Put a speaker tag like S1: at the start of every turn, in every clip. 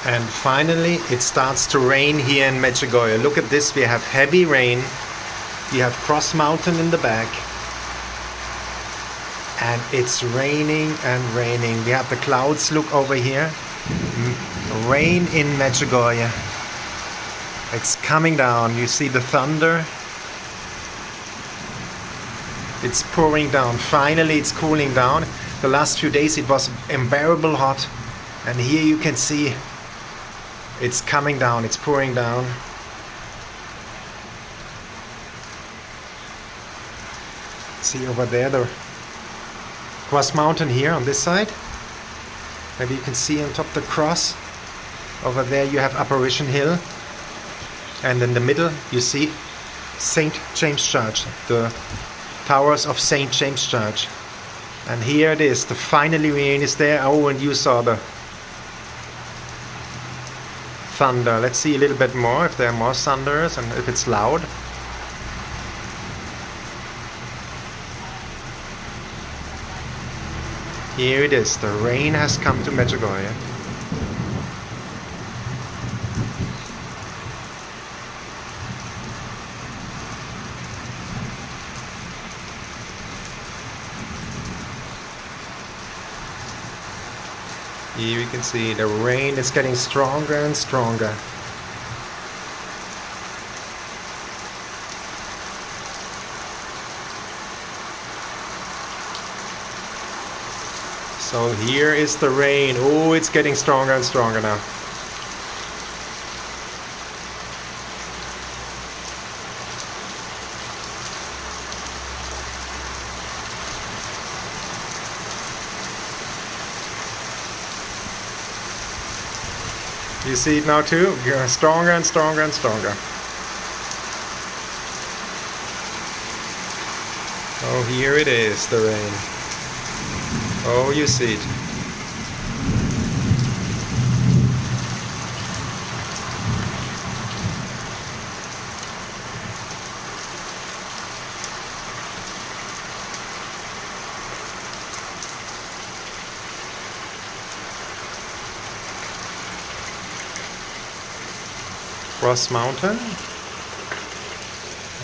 S1: And finally it starts to rain here in Medjugorje. Look at this, we have heavy rain. You have Cross Mountain in the back. And it's raining and raining. We have the clouds, look over here. Rain in Medjugorje. It's coming down. You see the thunder. It's pouring down. Finally it's cooling down. The last few days it was unbearable hot. And here you can see it's coming down. It's pouring down. See over there the Cross Mountain here on this side. Maybe you can see on top the cross. Over there you have Apparition Hill. And in the middle you see St. James Church, the towers of St. James Church. And here it is, the finally rain is there. Oh, and you saw the thunder. Let's see a little bit more if there are more thunders and if it's loud. Here it is, the rain has come to Medjugorje. Here you can see the rain is getting stronger and stronger. So here is the rain. Oh, it's getting stronger and stronger now. You see it now too? Stronger and stronger and stronger. Oh, here it is, the rain. Oh, you see it. Cross Mountain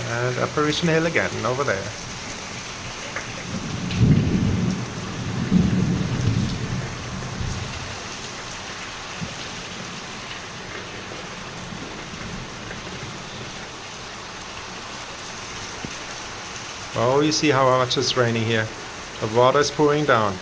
S1: and Apparition Hill again over there. Oh, you see how much it's raining here. The water is pouring down.